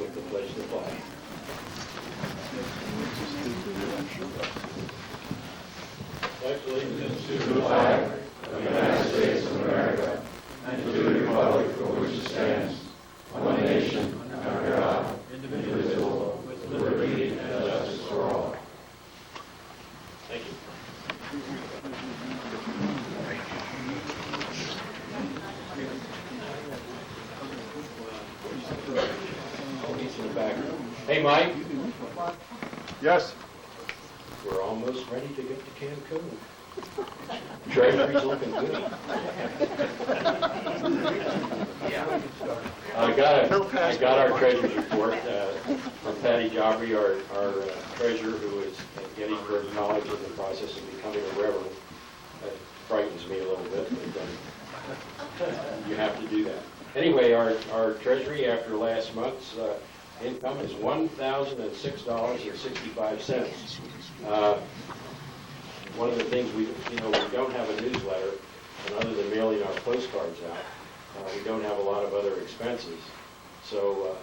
with the pledge to the flag. Pledge allegiance to the flag of the United States of America and to the republic for which it stands, one nation, under God, indivisible, with liberty and justice for all. Thank you. Hey, Mike. Yes. We're almost ready to get to Cancun. Treasury's looking good. I got our treasurer's report from Patty Jobbery, our treasurer, who is getting her knowledge in the process of becoming a reverend. That frightens me a little bit, but you have to do that. Anyway, our treasury after last month's income is $1,006.65. One of the things we don't have a newsletter, and other than mailing our postcards out, we don't have a lot of other expenses. So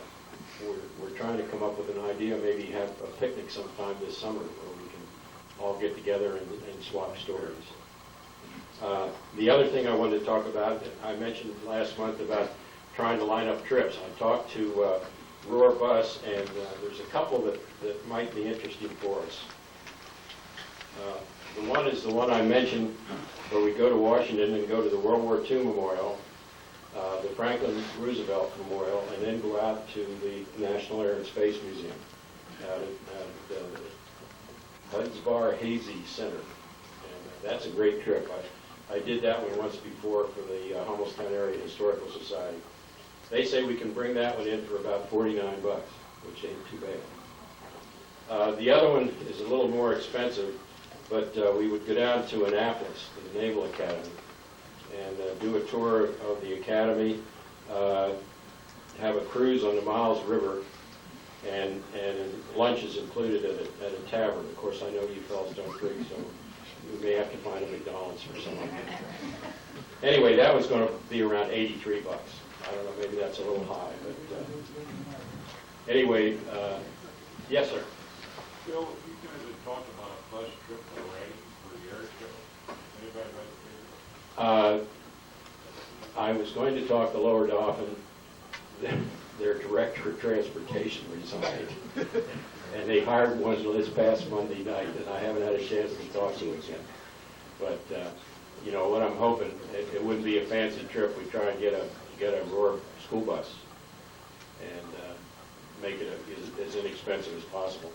we're trying to come up with an idea, maybe have a picnic sometime this summer where we can all get together and swap stories. The other thing I wanted to talk about, I mentioned last month about trying to line up trips. I talked to Roar Bus, and there's a couple that might be interesting for us. The one is the one I mentioned where we go to Washington and go to the World War II Memorial, the Franklin Roosevelt Memorial, and then go out to the National Air and Space Museum at the Huntsbar Hazy Center. And that's a great trip. I did that one once before for the Hummelstown Area Historical Society. They say we can bring that one in for about $49, which ain't too bad. The other one is a little more expensive, but we would go down to Annapolis, to the Naval Academy, and do a tour of the academy, have a cruise on the Miles River, and lunch is included at a tavern. Of course, I know you fellas don't drink, so we may have to find a McDonald's for someone. Anyway, that was going to be around $83. I don't know, maybe that's a little high, but anyway, yes, sir. Bill, you guys had talked about a bus trip already for the air show. Anybody read the paper? I was going to talk to Lower Dauphin. Their director of transportation resigned, and they hired one this past Monday night, and I haven't had a chance to talk to him yet. But you know what I'm hoping, it wouldn't be a fancy trip. We try and get a Roar school bus and make it as inexpensive as possible.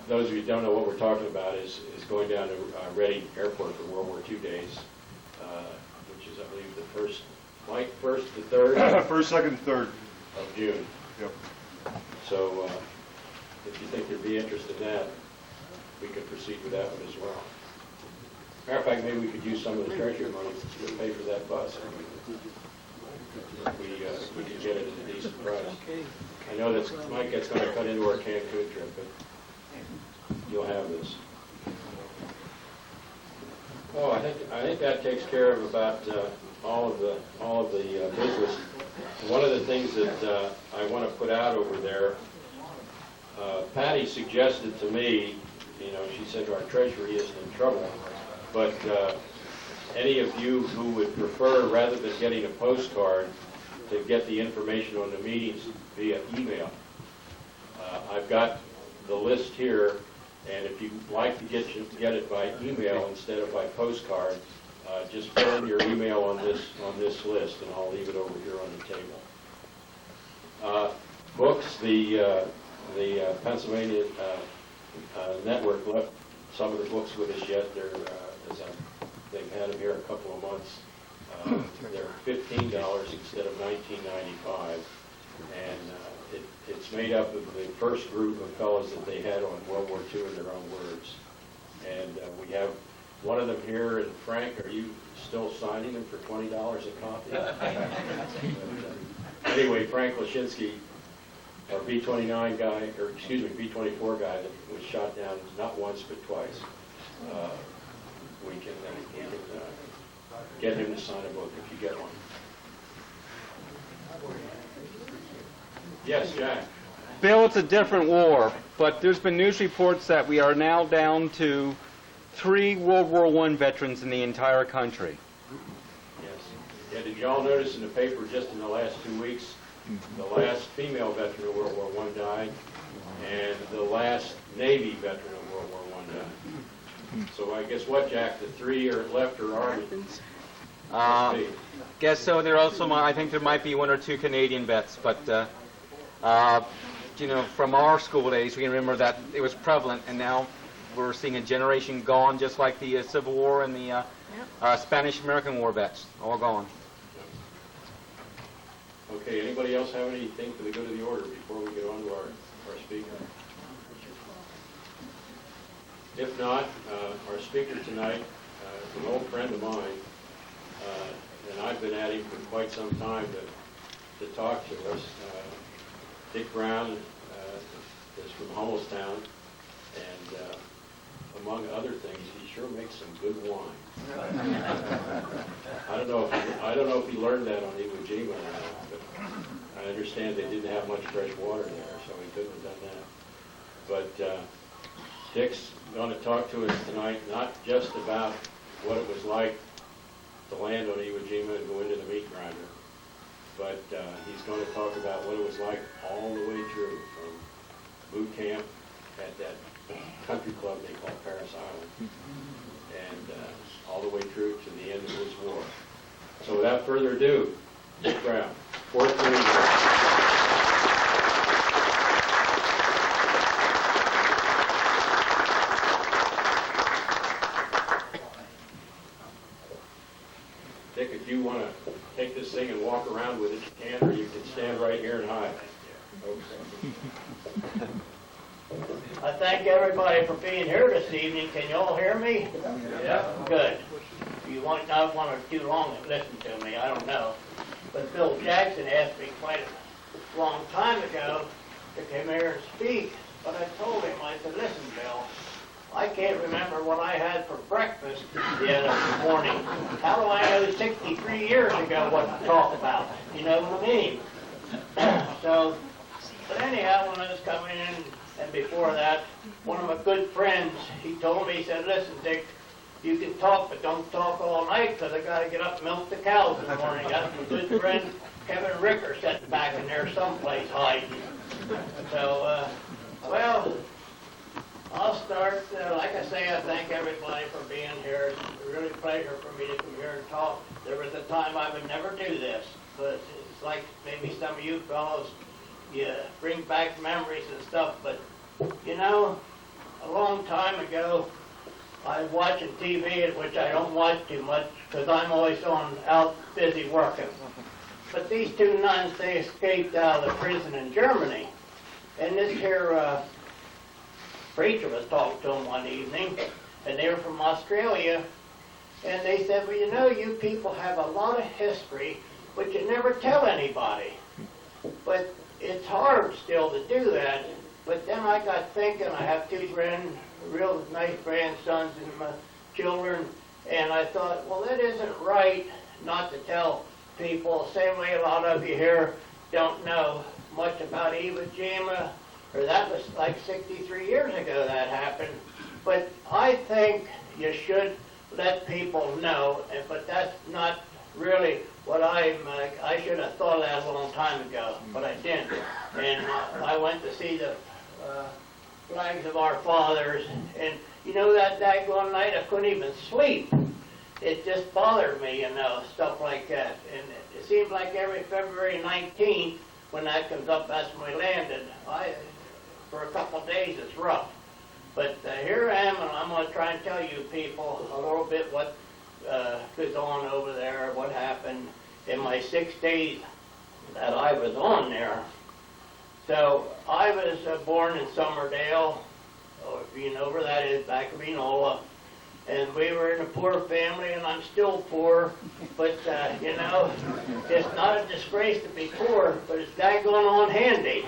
Those of you who don't know what we're talking about is going down to Reading Airport for World War II days, which is, I believe, the first to third? First, second, third. Of June. Yep. So if you think there'd be interest in that, we could proceed with that one as well. Matter of fact, maybe we could use some of the treasury money to pay for that bus. We could get it at a decent price. I know that's Mike, that's going to cut into our Cancun trip, but you'll have this. Oh, I think that takes care of about all of the business. One of the things that I want to put out over there, Patty suggested to me, she said our treasury isn't in trouble, but any of you who would prefer, rather than getting a postcard, to get the information on the meetings via email. I've got the list here, and if you'd like to get it by email instead of by postcard, just fill in your email on this list, and I'll leave it over here on the table. Books, the Pennsylvania Network left some of the books with us yet. They've had them here a couple of months. They're $15 instead of $19.95, and it's made up of the first group of fellows that they had on World War II in their own words. And we have one of them here, and Frank, are you still signing them for $20 a copy? Anyway, Frank Lashinsky, our B-29 guy, or excuse me, B-24 guy that was shot down not once but twice. We can get him to sign a book if you get one. Yes, Jack. Bill, it's a different war, but there's been news reports that we are now down to 3 World War I veterans in the entire country. Yes. Yeah, did you all notice in the paper just in the last 2 weeks, the last female veteran of World War I died, and the last Navy veteran of World War I died. So I guess what, Jack, the 3 are left are Army? Guess so. There also, I think there might be 1 or 2 Canadian vets, but you know, from our school days, we can remember that it was prevalent, and now we're seeing a generation gone, just like the Civil War and the Spanish-American War vets, all gone. Okay, anybody else have anything for the good of the order before we get on to our speaker? If not, our speaker tonight is an old friend of mine, and I've been at him for quite some time to talk to us. Dick Brown is from Hummelstown, and among other things, he sure makes some good wine. I don't know if he learned that on Iwo Jima or not, but I understand they didn't have much fresh water there, so he couldn't have done that. But Dick's going to talk to us tonight, not just about what it was like to land on Iwo Jima and go into the meat grinder, but he's going to talk about what it was like all the way through, from boot camp at that country club they call Paris Island, and all the way through to the end of his war. So without further ado, Dick Brown, 4th Marine Corps. Dick, if you want to take this thing and walk around with it, you can, or you can stand right here and hide. Okay. I thank everybody for being here this evening. Can you all hear me? Yeah. Good. You might not want to too long to listen to me, I don't know. But Bill Jackson asked me quite a long time ago to come here and speak. But I told him, I said, listen, Bill, I can't remember what I had for breakfast the other morning. How do I know 63 years ago what to talk about? You know what I mean? So, but anyhow, when I was coming in, and before that, one of my good friends, he told me, he said, listen, Dick, you can talk, but don't talk all night, because I got to get up and milk the cows in the morning. That's my good friend Kevin Ricker sitting back in there someplace hiding. So, well, I'll start. Like I say, I thank everybody for being here. It's a really pleasure for me to come here and talk. There was a time I would never do this, but it's like maybe some of you fellows, you bring back memories and stuff, but you know, a long time ago, I was watching TV, which I don't watch too much because I'm always out busy working. But these 2 nuns, they escaped out of the prison in Germany. And this here preacher was talking to them one evening, and they were from Australia, and they said, well, you know, you people have a lot of history, but you never tell anybody. But it's hard still to do that. But then I got thinking, I have 2 real nice grandsons and my children, and I thought, well, that isn't right not to tell people. Same way a lot of you here don't know much about Iwo Jima, or that was like 63 years ago that happened. But I think you should let people know, but that's not really what I should have thought of that a long time ago, but I didn't. And I went to see the flags of our fathers, and you know, that daggone night I couldn't even sleep. It just bothered me, you know, stuff like that. And it seems like every February 19th, when that comes up, that's when we landed. For a couple of days, it's rough. But here I am, and I'm going to try and tell you people a little bit what goes on over there, what happened in my 6 days that I was on there. So I was born in Summerdale, if you know where that is, back of Enola. And we were in a poor family, and I'm still poor. But, you know, it's not a disgrace to be poor, but it's daggone on handy.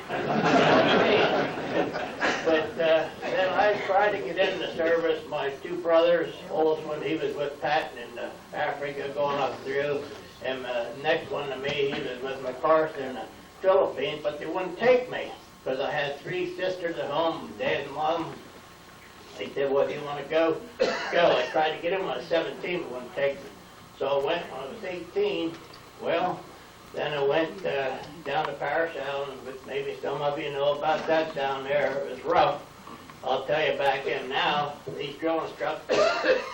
But then I tried to get into service. My 2 brothers, oldest one, he was with Patton in Africa going up through. And the next one to me, he was with MacArthur in Philippines, but they wouldn't take me because I had 3 sisters at home, dad and mom. They said, well, do you want to go? Go. I tried to get him when I was 17, but wouldn't take me. So I went when I was 18. Well, then I went down to Parish Island, which maybe some of you know about that down there. It was rough. I'll tell you back then now, these drill instructors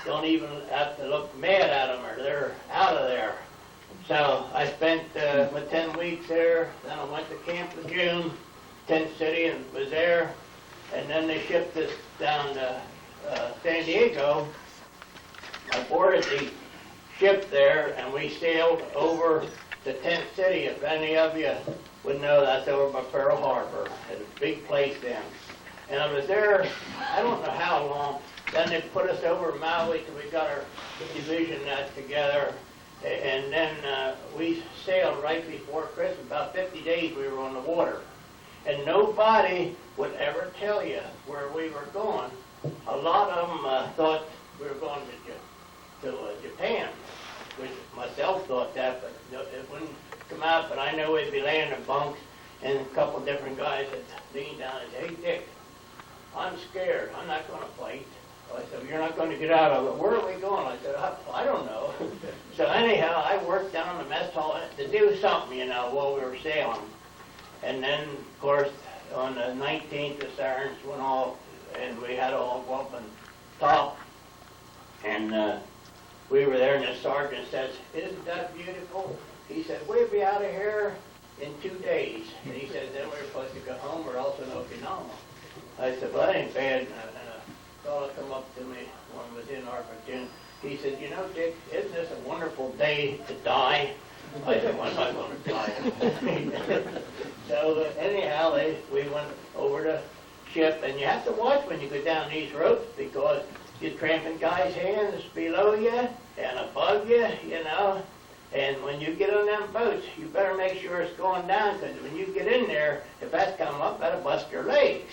don't even have to look mad at them or they're out of there. So I spent 10 weeks there, then I went to Camp Lejeune, Tent City, and was there. And then they shipped us down to San Diego. I boarded the ship there, and we sailed over to Tent City. If any of you would know, that's over by Pearl Harbor. It's a big place then. And I was there, I don't know how long. Then they put us over Maui till we got our division together. And then we sailed right before Christmas. About 50 days we were on the water. And nobody would ever tell you where we were going. A lot of them thought we were going to Japan, which myself thought that, but it wouldn't come out. But I know we'd be laying in bunks, and a couple different guys had leaned down and said, hey, Dick, I'm scared. I'm not going to fight. I said, you're not going to get out of it. Where are we going? I said, I don't know. So anyhow, I worked down in the mess hall to do something, while we were sailing. And then, of course, on the 19th, the sirens went off, and we had to all go up and top. And we were there, and the sergeant says, isn't that beautiful? He said, we'll be out of here in 2 days. And he said, then we're supposed to go home or else in Okinawa. I said, well, that ain't bad. And a fellow come up to me when I was in Arlington. He said, Dick, isn't this a wonderful day to die? I said, well, I'm not going to die. So anyhow, we went over the ship, and you have to watch when you go down these ropes because you're tramping guys' hands below you and above you, And when you get on them boats, you better make sure it's going down because when you get in there, if that's coming up, that'll bust your legs.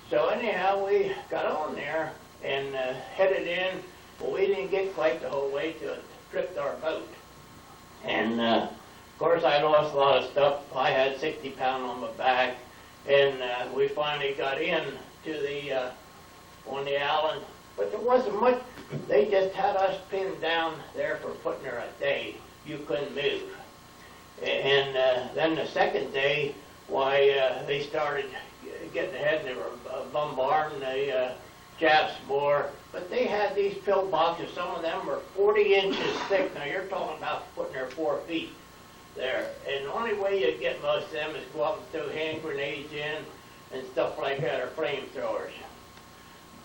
So anyhow, we got on there and headed in. Well, we didn't get quite the whole way till it tripped our boat. And, of course, I lost a lot of stuff. I had 60 pounds on my back. And we finally got in to on the island. But there wasn't much. They just had us pinned down there for putting her a day. You couldn't move. And then the second day, they started getting ahead, and they were bombarding the Japs more. But they had these pillboxes. Some of them were 40 inches thick. Now, you're talking about putting her 4 feet there. And the only way you get most of them is go up and throw hand grenades in and stuff like that, or flamethrowers.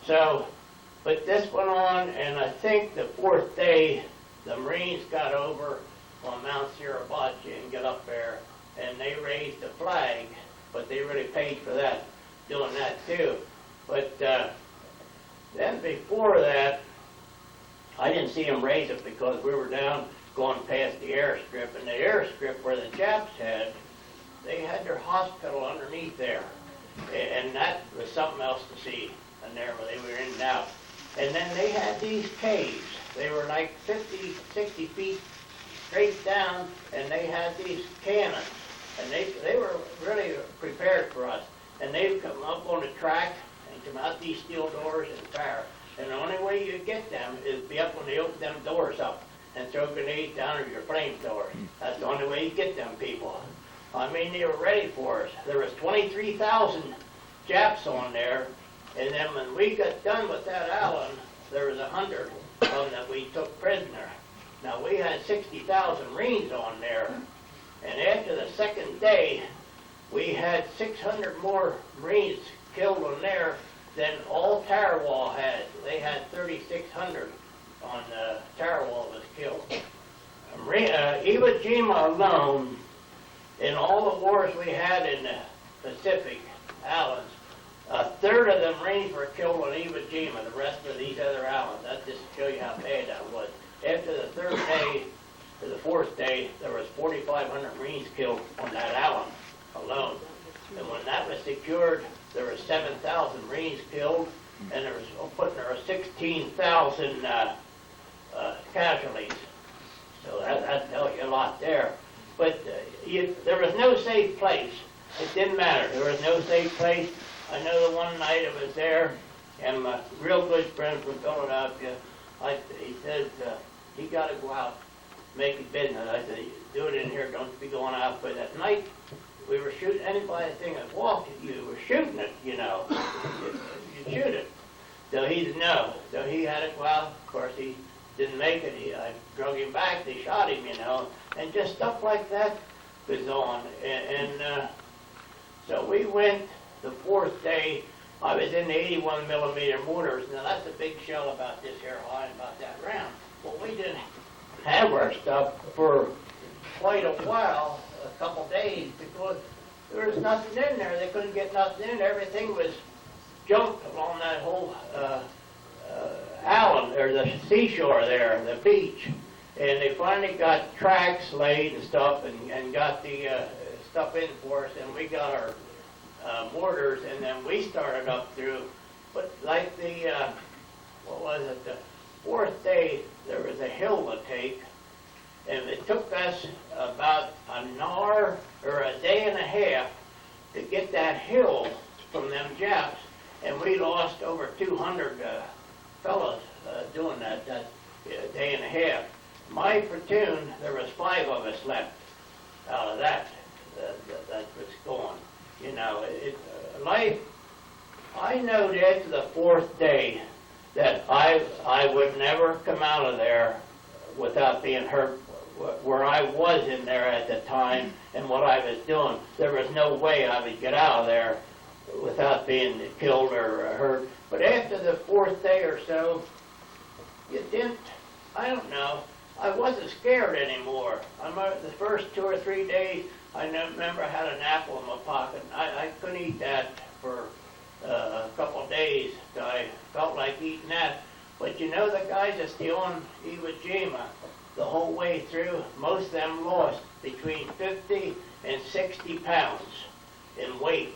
So, but this went on, and I think the 4th day, the Marines got over on Mount Suribachi and got up there, and they raised the flag, but they really paid for that, doing that too. But then before that, I didn't see them raise it because we were down going past the airstrip, and the airstrip where the Japs had, they had their hospital underneath there, and that was something else to see in there where they were in and out. And then they had these caves. They were like 50, 60 feet straight down, and they had these cannons. And they were really prepared for us. And they'd come up on the track and come out these steel doors and fire. And the only way you get them is be up when they open them doors up and throw grenades down or your flamethrower. That's the only way you get them people. I mean, they were ready for us. There was 23,000 Japs on there. And then when we got done with that island, there was 100 of them that we took prisoner. Now, we had 60,000 Marines on there. And after the second day, we had 600 more Marines killed on there than all Tarawa had. They had 3,600 on Tarawa was killed. Iwo Jima alone, in all the wars we had in the Pacific Islands, a third of the Marines were killed on Iwo Jima, the rest of these other islands. That just to show you how bad that was. After the 3rd day, to the 4th day, there was 4,500 Marines killed on that island alone. And when that was secured, there were 7,000 Marines killed, and there were 16,000 casualties. So that tells you a lot there. But there was no safe place. It didn't matter. There was no safe place. I know the one night I was there, and my real good friend from Philadelphia, he said, you got to go out, make a business. I said, do it in here, don't be going out. But at night, we were shooting, anybody thing that walked, you were shooting it, you know. You shoot it. So he said no. So he had it, well, of course, he didn't make it. I drug him back, they shot him, you know. And just stuff like that was on. So we went the fourth day. I was in the 81 millimeter mortars. Now that's a big shell about this here high, about that round. Well, we didn't have our stuff for quite a while, a couple days, because there was nothing in there. They couldn't get nothing in there. Everything was jumped along that whole island, or the seashore there, the beach. And they finally got tracks laid and stuff, and got the stuff in for us, and we got our mortars, and then we started up through. But like the, what was it, the fourth day, there was a hill to take, and it took us about an hour or a day and a half to get that hill from them Japs, and we lost over 200 fellows doing that day and a half. My platoon, there was 5 of us left out of that was going. You know, life, I knowed after the fourth day that I would never come out of there without being hurt. Where I was in there at the time and what I was doing, there was no way I would get out of there without being killed or hurt. But after the fourth day or so, you didn't, I don't know, I wasn't scared anymore. The first 2 or 3 days, I remember I had an apple in my pocket. I couldn't eat that for a couple of days. I felt like eating that. But you know, the guys that's on Jima, the whole way through, most of them lost between 50 and 60 pounds in weight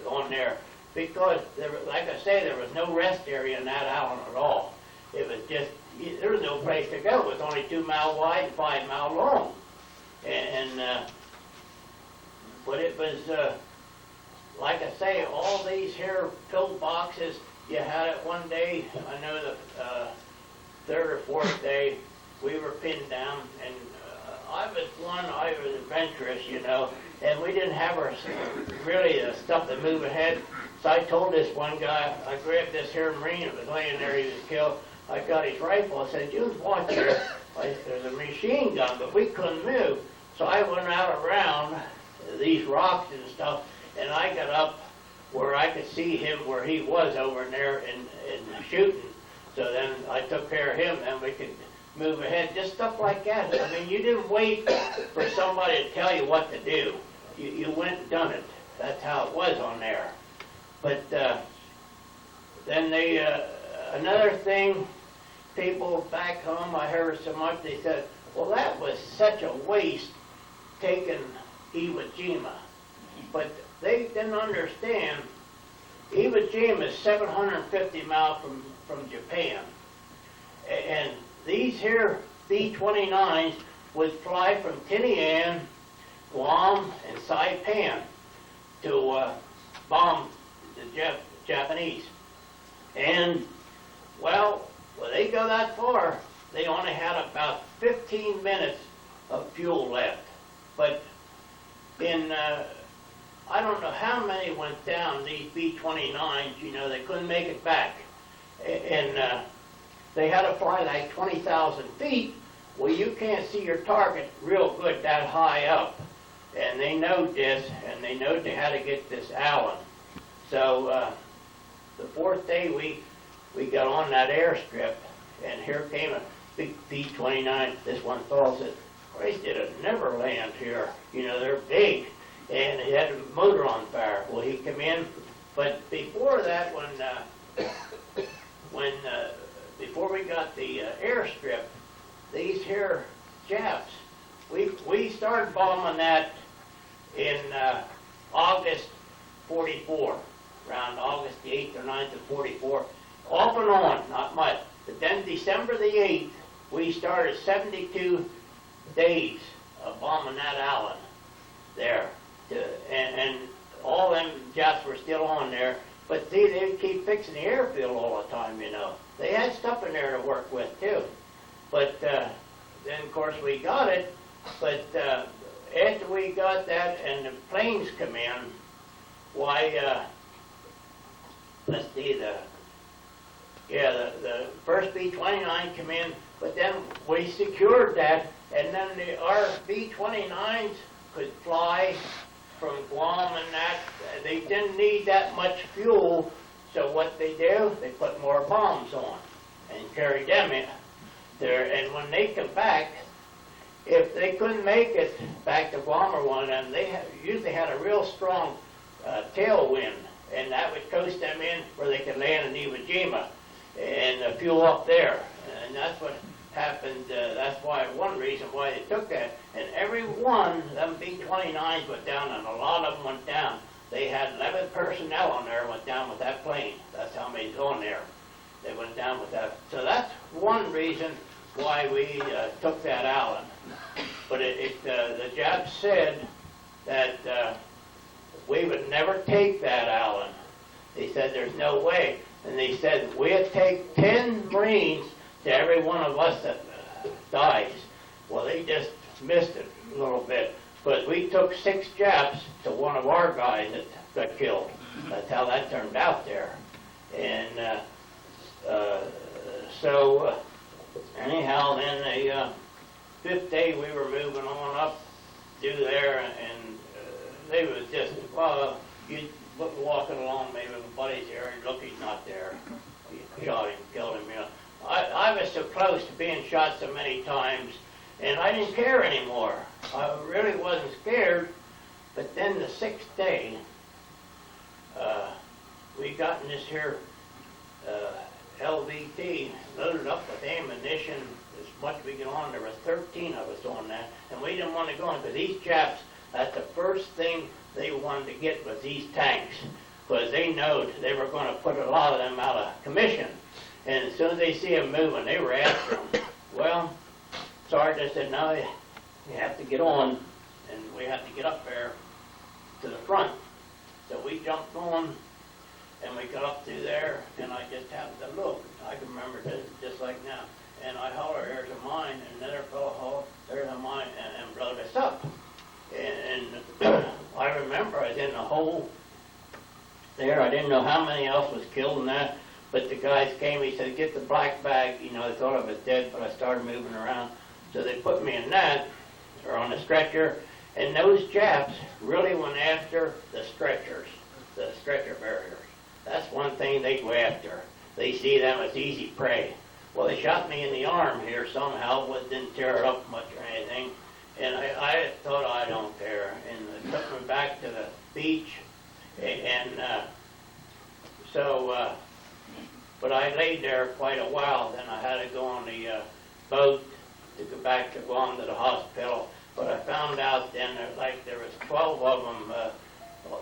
on there. Because, like I say, there was no rest area in that island at all. It was just, there was no place to go. It was only 2 mile wide and 5 mile long. But it was, like I say, all these here pill boxes, you had it one day, I know the third or fourth day, we were pinned down, and I was adventurous, you know, and we didn't have our, really, stuff to move ahead. So I told this one guy, I grabbed this here Marine that was laying there, he was killed. I got his rifle, I said, you watch here. There's a machine gun, but we couldn't move. So I went out around these rocks and stuff, and I got up where I could see him where he was over there and shooting. So then I took care of him, and we could move ahead, just stuff like that. I mean, you didn't wait for somebody to tell you what to do. You went and done it. That's how it was on there. But then they, another thing, people back home, I heard so much, they said, well, that was such a waste taking Iwo Jima. But they didn't understand, Iwo Jima is 750 miles from Japan. And these here B-29s would fly from Tinian, Guam, and Saipan to bomb the Japanese. And, well, when they go that far, they only had about 15 minutes of fuel left. But in, I don't know how many went down, these B-29s, you know, they couldn't make it back. And they had to fly like 20,000 feet. Well, you can't see your target real good that high up. And they know this, and they know they had to get this island. So the fourth day we got on that airstrip, and here came a big B-29. This one fellow said, Christ, it'll never land here. You know, they're big. And he had a motor on fire. Well, he come in. But before that, before we got the airstrip, these here Japs, we started bombing that in August 44, around August the 8th or 9th of 44, off and on, not much. But then December the 8th, we started 72 days of bombing that island. there. And all them Japs were still on there. But see, they'd keep fixing the airfield all the time, you know. They had stuff in there to work with, too. But then, of course, we got it. But after we got that and the planes come in, why, let's see, the first B-29 come in, but then we secured that, and then our B-29s could fly from Guam and that. They didn't need that much fuel, so what they do, they put more bombs on and carried them in there. And when they come back, if they couldn't make it back to Guam or one of them, they usually had a real strong tailwind, and that would coast them in where they could land in Iwo Jima and fuel up there. And that's what happened. That's why one reason why they took that. And every one of them B-29s went down, and a lot of them went down. They had 11 personnel on there went down with that plane. That's how many's on there. They went down with that. So that's one reason why we took that island. But the Japs said that we would never take that island. They said there's no way. And they said we'd take 10 Marines to every one of us that dies. Well, they just missed it a little bit. But we took 6 Japs to one of our guys that got killed. That's how that turned out there. And so anyhow, then the 5th day we were moving on up through there, and they was just, well, you walking along maybe with buddies here, and look, he's not there. He shot him, killed him, you know. I was so close to being shot so many times, and I didn't care anymore. I really wasn't scared. But then the 6th day, we got in this here LVT, loaded up with ammunition as much as we could on. There was 13 of us on that, and we didn't want to go on because these Japs, that's the first thing they wanted to get was these tanks, because they knowed they were going to put a lot of them out of commission. And as soon as they see them moving, they were after them. Well, Sergeant said, no, you have to get on, and we have to get up there to the front. So we jumped on, and we got up through there, and I just happened to look. I can remember this just like now. And I holler, there's a mine, and another fellow holler, there's a mine, and blowed us up. And I remember I was in the hole there. I didn't know how many else was killed in that, but the guys came, he said, get the black bag. You know, they thought I was dead, but I started moving around. So they put me in that, or on a stretcher, and those Japs really went after the stretchers, the stretcher barriers. That's one thing they go after. They see them as easy prey. Well, they shot me in the arm here somehow, but didn't tear it up much or anything. And I thought, I don't care. And they took me back to the beach. And but I laid there quite a while. Then I had to go on the boat to go back to Guam to the hospital. But I found out then there was 12 of them.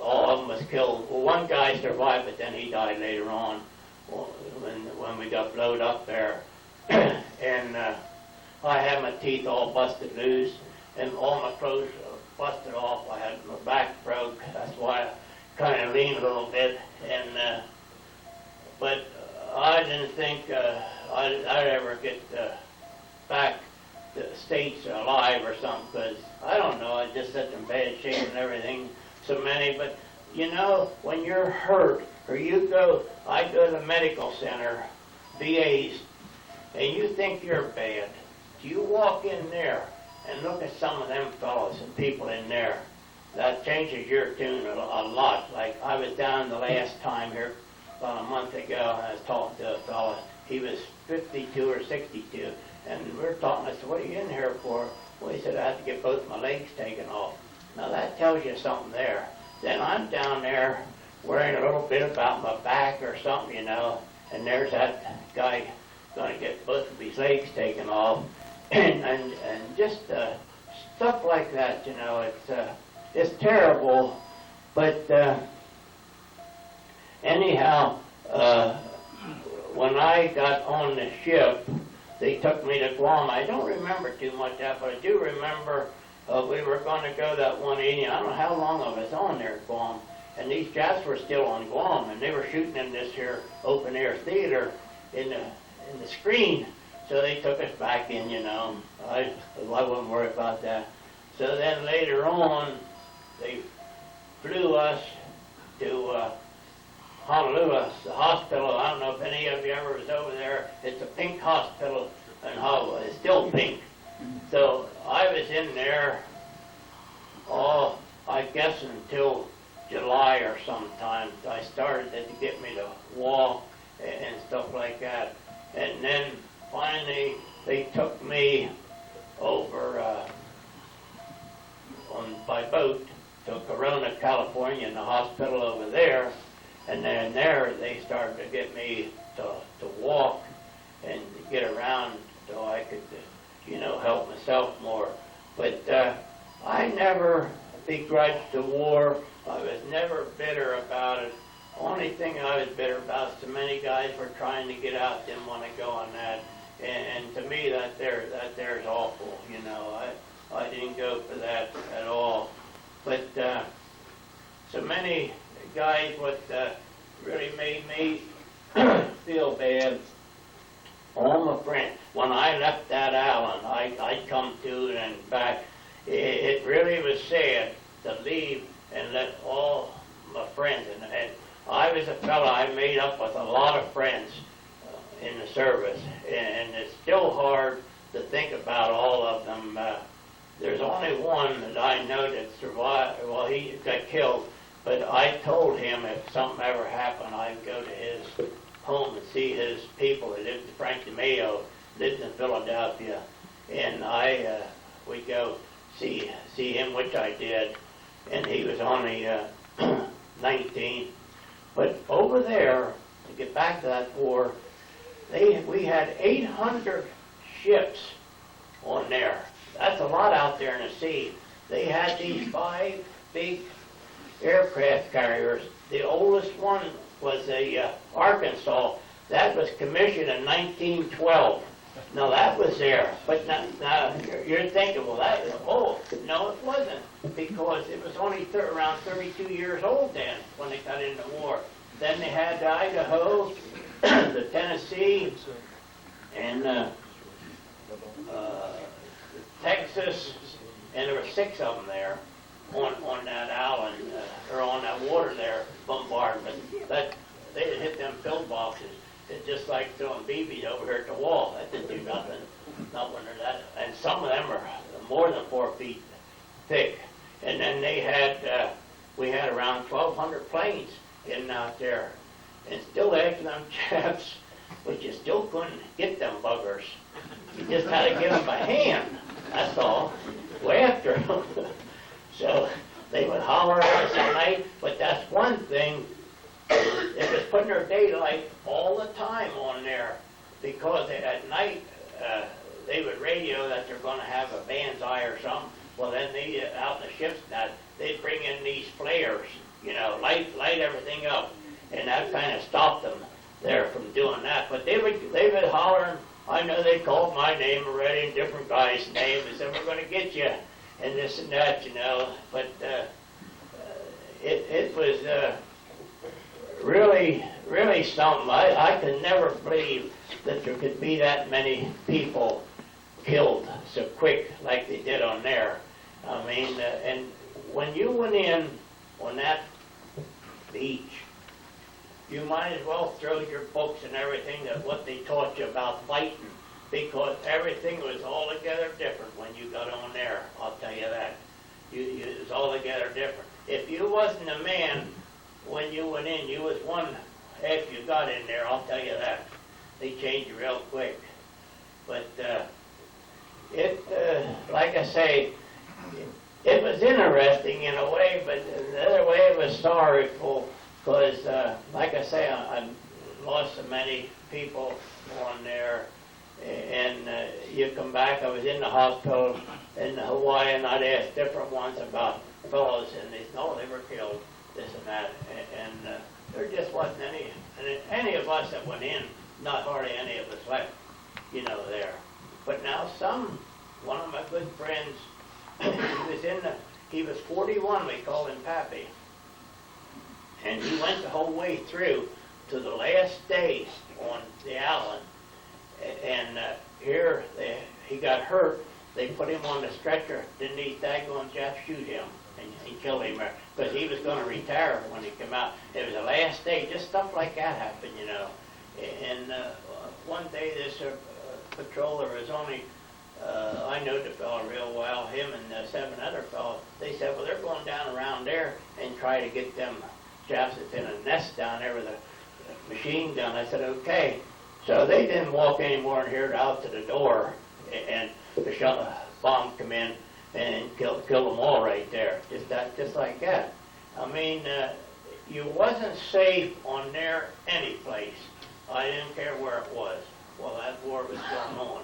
All of them was killed. Well, one guy survived, but then he died later on when we got blowed up there. And I had my teeth all busted loose, and all my clothes busted off. I had my back broke. That's why I kind of leaned a little bit. And but I didn't think I'd ever get back to the States alive or something, because I don't know. I just such in bad shape and everything. So many, but you know, when you're hurt or I go to the medical center, VAs, and you think you're bad. You walk in there and look at some of them fellows and people in there. That changes your tune a lot. Like I was down the last time here about a month ago, and I was talking to a fellow. He was 52 or 62, and we were talking. I said, "What are you in here for?" Well, he said, "I had to get both my legs taken off." Now that tells you something there. Then I'm down there worrying a little bit about my back or something, you know, and there's that guy going to get both of his legs taken off, and just stuff like that, you know. It's terrible, but anyhow, when I got on the ship, they took me to Guam. I don't remember too much of that, but I do remember we were going to go that one evening. I don't know how long I was on there at Guam, and these Japs were still on Guam, and they were shooting in this here open air theater in the screen. So they took us back in, you know. I wasn't worried about that. So then later on, they flew us to Honolulu, the hospital. I don't know if any of you ever was over there. It's a pink hospital in Honolulu. It's still pink. So I was in there, I guess until July or sometime. I started to get me to walk and stuff like that. And then finally they took me over by boat to Corona, California, in the hospital over there. And then there they started to get me to walk and to get around so I could, help myself more. But I never begrudged the war. I was never bitter about it. Only thing I was bitter about is so many guys were trying to get out, didn't want to go on that. And to me, that there's awful. I didn't go for that at all. But so many guys, what really made me feel bad, all my friends, when I left that island, I come to and back, it really was sad to leave and let all my friends, and I was a fellow, I made up with a lot of friends in the service, and it's still hard to think about all of them. There's only one that I know that survived. Well, he got killed, but I told him if something ever happened, I'd go to his home and see his people. He lived, Frank DeMayo, lived in Philadelphia, and we'd go see him, which I did, and he was only 19. But over there, to get back to that war, we had 800 ships on there. That's a lot out there in the sea. They had these 5 big aircraft carriers. The oldest one was a Arkansas. That was commissioned in 1912. Now that was there, but now you're thinking, well, that is old. No, it wasn't, because it was only around 32 years old then when they got into war. Then they had the Idaho, the Tennessee, and Texas, and there were 6 of them there on that island, or on that water there, bombardment. But they had hit them pillboxes. It's just like throwing BBs over here at the wall. That didn't do nothing. Not when they're that. And some of them are more than 4 feet thick. And then they had, we had around 1,200 planes getting out there. And still after them chaps, but you still couldn't get them buggers. You just had to get them by hand. That's all. Go after them. So they would holler at us at night, but that's one thing. It was putting their daylight all the time on there, because at night they would radio that they're going to have a band's eye or something. Well, then they out in the ships, they'd bring in these flares, light everything up, and that kind of stopped them there from doing that. But they would holler, and I know they called my name already, and different guys' names, and said, "We're going to get you," and this and that, But it was really, really something. I could never believe that there could be that many people killed so quick like they did on there. I mean, and when you went in on that beach, you might as well throw your books and everything that what they taught you about fighting, because everything was altogether different when you got on there. I'll tell you that. It was altogether different. If you wasn't a man when you went in, you was one after you got in there. I'll tell you that. They changed you real quick. But like I say, it was interesting in a way, but the other way it was sorrowful, because like I say, I lost so many people on there. And you come back, I was in the hospital in Hawaii, and I'd ask different ones about fellows, and they said, "No, they were killed," this and that. And there just wasn't any of us that went in, not hardly any of us left, there. But now one of my good friends he was 41, we called him Pappy. And he went the whole way through to the last day on the island. And he got hurt. They put him on the stretcher. Didn't these daggone Jeffs shoot him and kill him there? Because he was going to retire when he came out. It was the last day. Just stuff like that happened, you know. And one day this patroller was only, I know the fellow real well, him and 7 other fellows. They said, well, they're going down around there and try to get them Jeffs that's in a nest down there with a machine gun. I said, okay. So they didn't walk any more than here out to the door, and the bomb come in and kill them all right there, just like that. I mean, you wasn't safe on there any place. I didn't care where it was while that war was going on.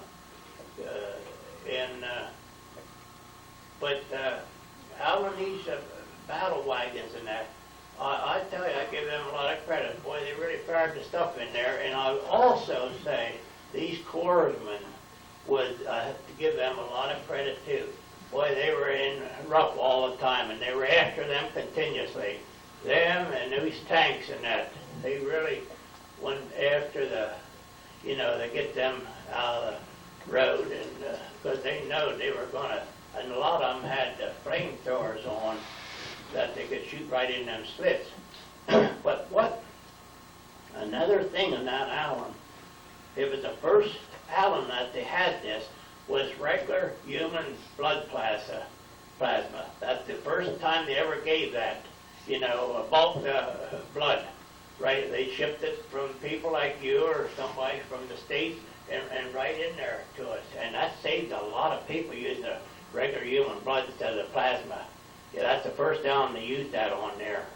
But out on these battle wagons and that, I tell you, I give them a lot of credit. Boy, they really fired the stuff in there. And I would also say these corpsmen would give them a lot of credit too. Boy, they were in rough all the time, and they were after them continuously. Them and those tanks and that, they really went after they get them out of the road, and because they know they were going to, and a lot of them had flamethrowers on that they could shoot right in them slits. But another thing on that island, it was the first island that they had this, was regular human blood plasma. That's the first time they ever gave that, bulk blood. Right, they shipped it from people like you or somebody from the States and right in there to us. And that saved a lot of people using the regular human blood instead of the plasma. Yeah, that's the first island they used that on there,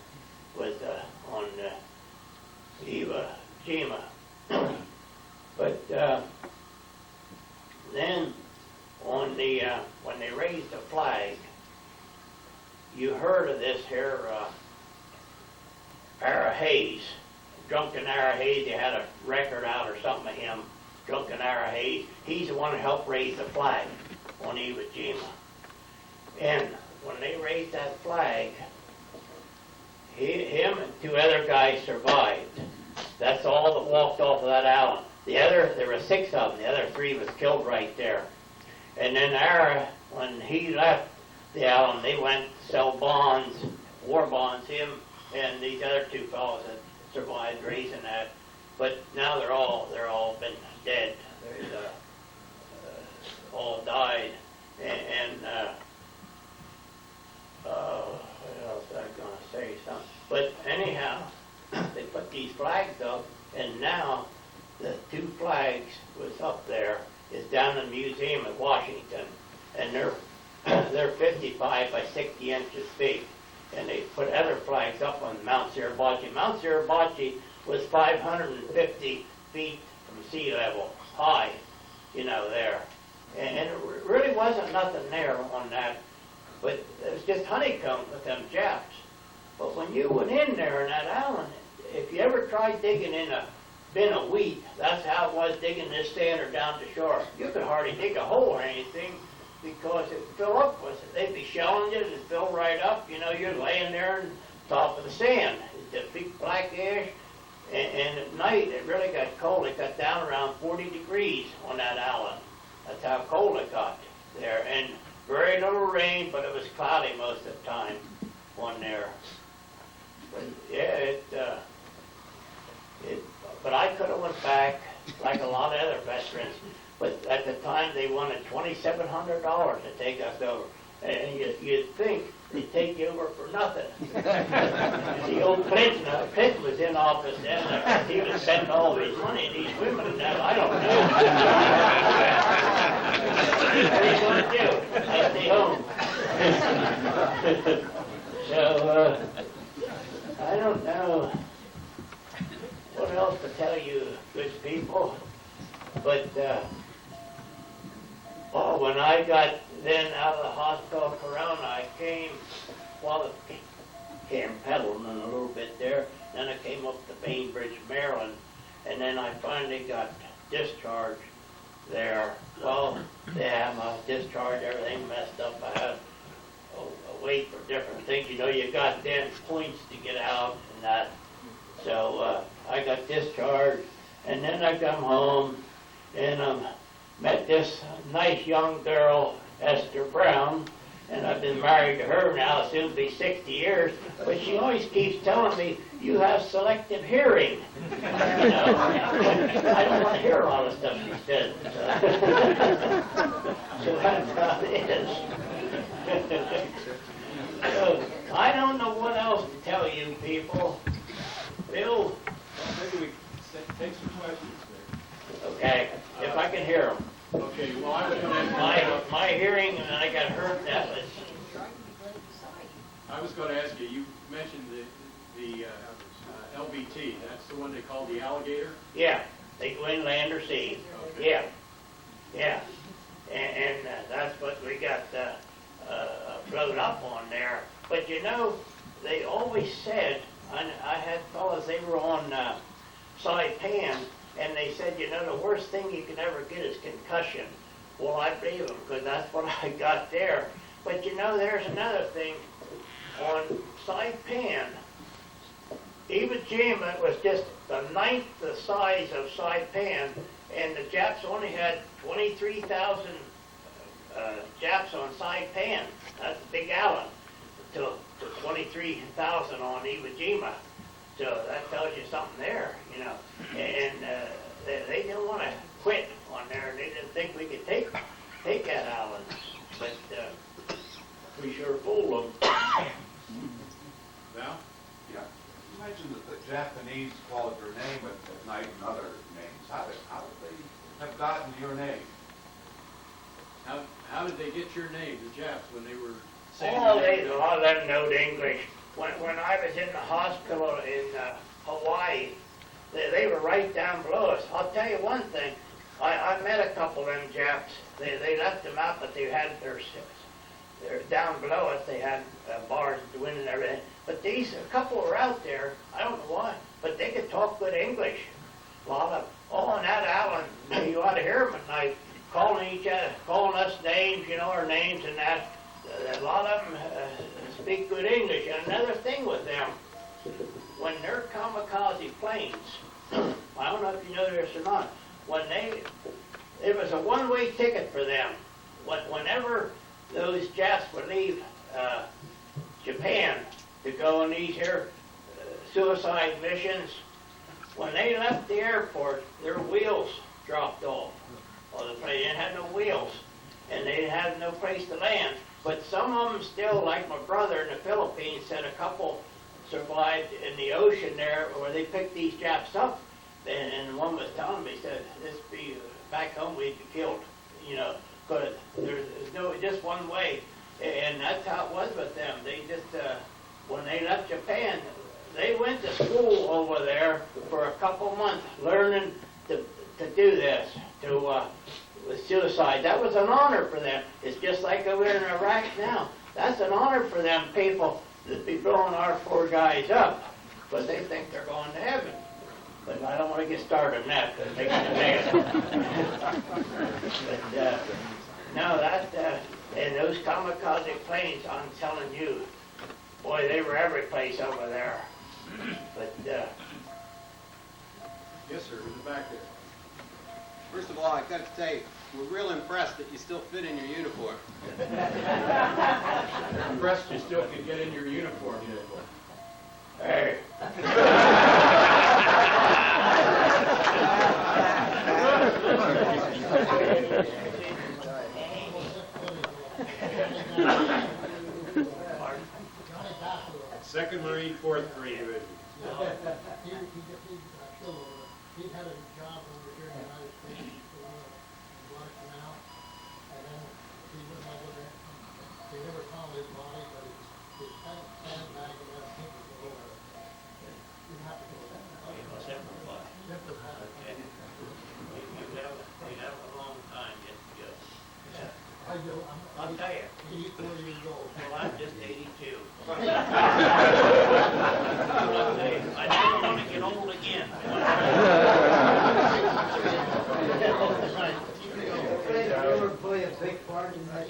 was on Jima. But then on the when they raised the flag, you heard of this here Ara Hayes, Drunken Ara Hayes. They had a record out or something of him, Drunken Ara Hayes. He's the one who helped raise the flag on Iwo Jima. And when they raised that flag, him and 2 other guys survived. That's all that walked off of that island. There were 6 of them. The other 3 was killed right there. And then Ara, when he left the island, they went to sell bonds, war bonds, him and these other 2 fellows that survived raising that. But now they're all been dead. There's all died. What else was I going to say? Something. But anyhow, they put these flags up, and now the 2 flags was up there. It's down in the museum at Washington, and they're 55 by 60 inches big. And they put other flags up on Mount Suribachi. Mount Suribachi was 550 feet from sea level, high, there. And it really wasn't nothing there on that, but it was just honeycomb with them Japs. But when you went in there in that island, if you ever tried digging in a bin of wheat, that's how it was digging this sand or down the shore. You could hardly dig a hole or anything because it would fill up with it. They'd be shelling it and it'd fill right up. You're laying there on top of the sand. It's a big black ash. And at night, it really got cold. It got down around 40 degrees on that island. That's how cold it got there. And very little rain, but it was cloudy most of the time on there. But yeah, but I could have went back like a lot of other veterans. But at the time, they wanted $2,700 to take us over. And you'd think they'd take you over for nothing. The old Clinton was in office then. He was spending all his money on these women and that. I don't know. What are you going to do? I stay home. So, I don't know what else to tell you, good people. But, when I got then out of the hospital, Corona, I came pedaling a little bit there. Then I came up to Bainbridge, Maryland, and then I finally got discharged there. Well, they had my discharge, everything messed up. I had wait for different things. You know, you got then points to get out and that. So I got discharged, and then I come home and met this nice young girl, Esther Brown, and I've been married to her now, soon to be 60 years, but she always keeps telling me, you have selective hearing. You know? I don't want to hear all the stuff she says. So that's how it is. So, I don't know what else to tell you people. Bill? Maybe we take some questions there. Okay, if I can hear them. Okay, well, I was going to ask My hearing, and I got hurt, that was, I was going to ask you, you mentioned the LBT, that's the one they call the alligator? yeah, they go in land or sea. Okay. Yeah, yeah. And that's what we got floated up on there. But you know, they always said, I had fellas, they were on Saipan, and they said, you know, the worst thing you can ever get is concussion. Well, I believe them, because that's what I got there. But you know, there's another thing. On Saipan, even Jima was just the ninth the size of Saipan, and the Japs only had 23,000 Japs on Saipan. That's a big island. To 23,000 on Iwo Jima. So that tells you something there, you know. And they didn't want to quit on there. They didn't think we could take that island. But we sure fooled them. Val? Yeah, you mentioned that the Japanese called your name at night and other names. How did they have gotten your name? How did they get your name, the Japs, when they were saying Oh, your name? a lot of them knowed English. When I was in the hospital in Hawaii, they were right down below us. I'll tell you one thing. I met a couple of them Japs. They left them out, but they had they're down below us. They had bars to win and everything. But a couple were out there. I don't know why, but they could talk good English. A lot of on that island, you ought to hear them at night, calling each other, calling us names, you know, our names and that. A lot of them speak good English. And another thing with them, when they're kamikaze planes, I don't know if you know this or not, it was a one-way ticket for them. Whenever those Japs would leave Japan to go on these here suicide missions, when they left the airport, their wheels dropped off. Well, the plane didn't have no wheels, and they didn't have no place to land. But some of them still, like my brother in the Philippines, said a couple survived in the ocean there where they picked these Japs up. And one was telling me, he said, this be back home we'd be killed, you know, because there's no, just one way. And that's how it was with them. They just, when they left Japan, they went to school over there for a couple months learning to do this, with suicide. That was an honor for them. It's just like over in Iraq now. That's an honor for them people to be blowing our poor guys up, but they think they're going to heaven. But I don't want to get started on that because it makes me mad. But no, and those kamikaze planes, I'm telling you, boy, they were every place over there. But Yes, sir, in the back there. First of all, I got to say, we're real impressed that you still fit in your uniform. Impressed you still can get in your uniform. hey. Second Marine, 4th Marine Division. He had a job over here in the United States for Guadalcanal, and then he went over there. They never found his body, but his handbag and everything was over there. You have to go there. Simplify. Simplify. Okay. You have a long time yet to go. I do. I'll tell you. 84 years old. Well, I'm just 82. I'll tell you, I don't want to get old again. Did you ever play a big part in that?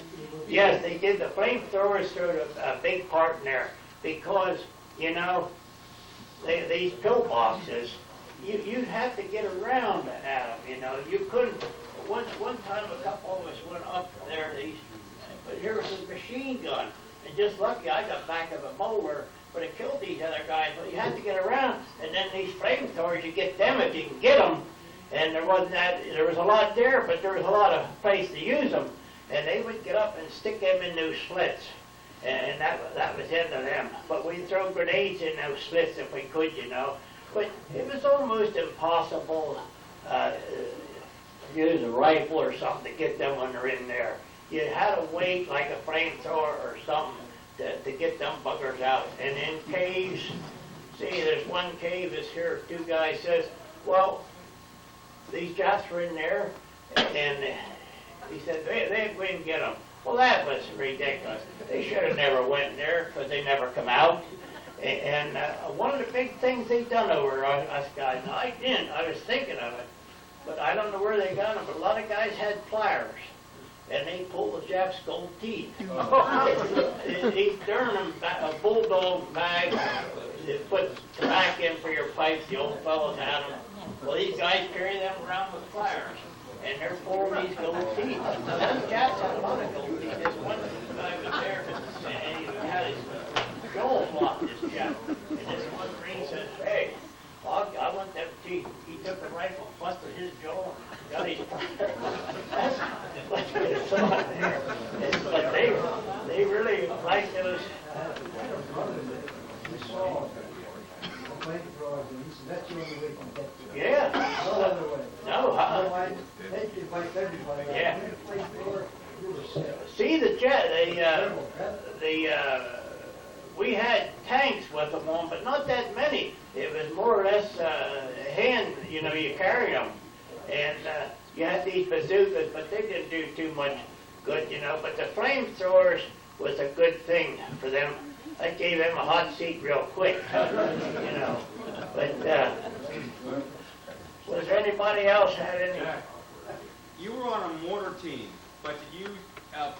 Yes, they did. The flamethrowers threw a big part in there because, you know, these pillboxes, you'd have to get around at them, you know. You couldn't. One time a couple of us went up there, but here was a machine gun. And just lucky I got back of a boulder, but it killed these other guys. But you had to get around. And then these flamethrowers, you get them if you can get them. And there was a lot there, but there was a lot of place to use them. And they would get up and stick them in those slits. And that was the end of them. But we'd throw grenades in those slits if we could, you know. But it was almost impossible to use a rifle or something to get them when they're in there. You had to wait like a flamethrower or something to get them buggers out. And in caves, see, there's one cave this here, two guys says, well, these Japs were in there, and he said, they wouldn't get them. Well, that was ridiculous. They should have never went in there because they never come out. And one of the big things they done over us guys, now I didn't, I was thinking of it, but I don't know where they got them, but a lot of guys had pliers, and they pulled the Japs' gold teeth. He turned them a bulldog bag, they put tobacco in for your pipes, the old fellows had them. Well, these guys carry them around with pliers, and they're pulling these gold teeth. Now, those Japs had a lot of gold teeth. This one guy was there, and he had his jaws locked, this Jap. And this one Marine says, hey, I want them teeth. He took the rifle, busted his jaw, got his pliers. That's what they saw there. But they really like those. That's the only way to get to it. Yeah. No other way. No, Otherwise, they'd invite everybody. Yeah. You were sick. see the jet, we had tanks with them on, but not that many. It was more or less hand, you know, you carry them. And you had these bazookas, but they didn't do too much good, you know. But the flamethrowers was a good thing for them. I gave them a hot seat real quick, you know. But was there anybody else had any? You were on a mortar team, but did you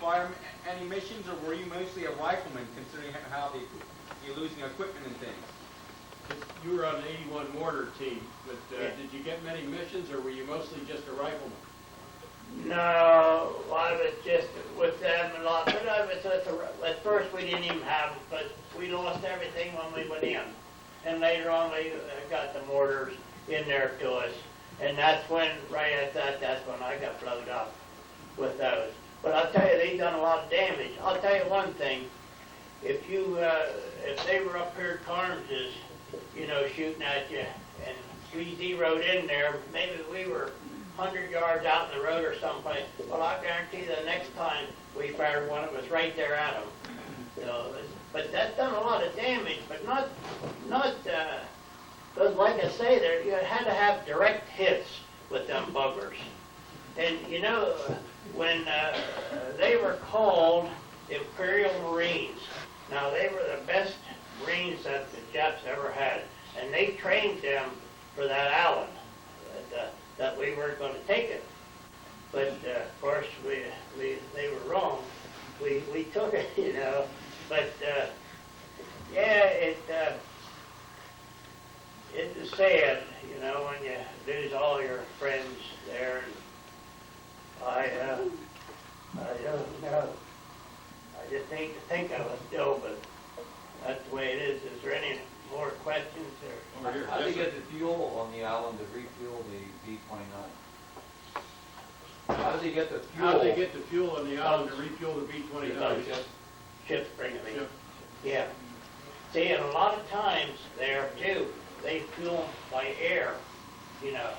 fire any missions, or were you mostly a rifleman, considering how you're losing equipment and things? You were on the 81 mortar team, but Yeah. did you get many missions, or were you mostly just a rifleman? No, I was just with them a lot. But I was at first we didn't even have them, but we lost everything when we went in. And later on we got the mortars in there to us. And that's when, right at that's when I got blowed up with those. But I'll tell you, they done a lot of damage. I'll tell you one thing. If they were up here at Carnes's, you know, shooting at you, and we zeroed in there, maybe we were 100 yards out in the road or someplace. Well, I guarantee the next time we fired one, it was right there at them. You know, but that done a lot of damage, but not because, like I say, there you had to have direct hits with them buggers. And you know, when they were called Imperial Marines, now they were the best Marines that the Japs ever had, and they trained them for that island. That we weren't going to take it, but of course they were wrong. We took it, you know. But yeah, it was sad, you know, when you lose all your friends there. And I don't know. I just hate to think of it still, but that's the way it is. Is there any more questions? Or How do you get the fuel on the island to refuel the B-29? How do they get the fuel? How did they get the fuel on the island to refuel the B-29? Ships bring it in. Ship. Yeah. See, and a lot of times there too, they fuel by air. You know,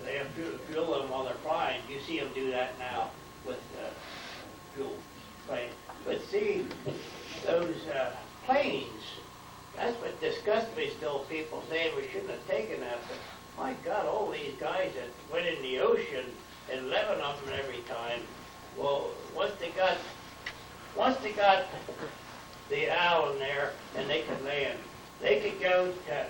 they have to fuel them while they're flying. You see them do that now with fuel, right? But see, those planes. That's what disgusts me still, people saying we shouldn't have taken that. But my God, all these guys that went in the ocean, 11 of them every time, well, once they got the island there and they could land, they could go to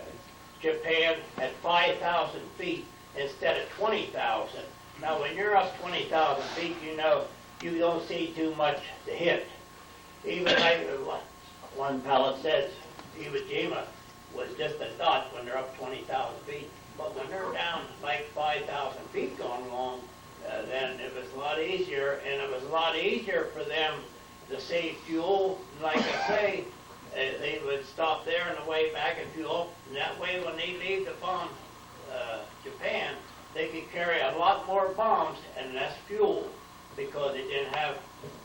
Japan at 5,000 feet instead of 20,000. Now, when you're up 20,000 feet, you know you don't see too much to hit. Even like one pilot says, even Jima was just a dot when they're up 20,000 feet. But when they're down like 5,000 feet going along, then it was a lot easier, and it was a lot easier for them to save fuel. Like I say, they would stop there on the way back and fuel, and that way when they leave the bomb, Japan, they could carry a lot more bombs and less fuel because they didn't have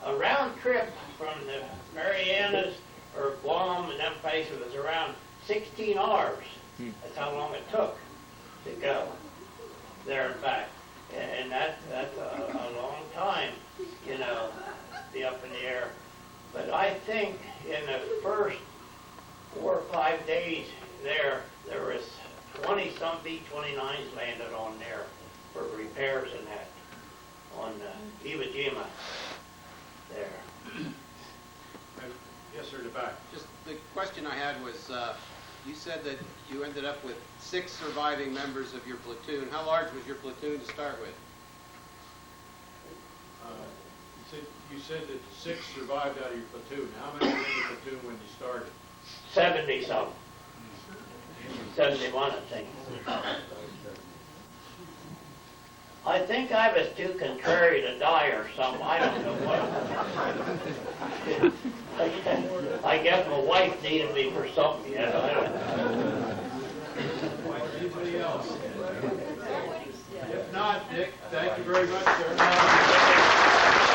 a round trip from the Marianas or Guam and them places was around 16 hours. That's how long it took to go there and back. And that's a long time, you know, to be up in the air. But I think in the first 4 or 5 days there was 20-some B-29s landed on there for repairs and that, on Iwo Jima there. Yes, sir, to back. Just the question I had was, you said that you ended up with 6 surviving members of your platoon. How large was your platoon to start with? You said that 6 survived out of your platoon. How many were in the platoon when you started? 70-some. 71, I think. I think I was too contrary to die or something. I don't know what. I guess my wife needed me for something. I don't know. Anybody else? If not, Dick, thank you very much, sir.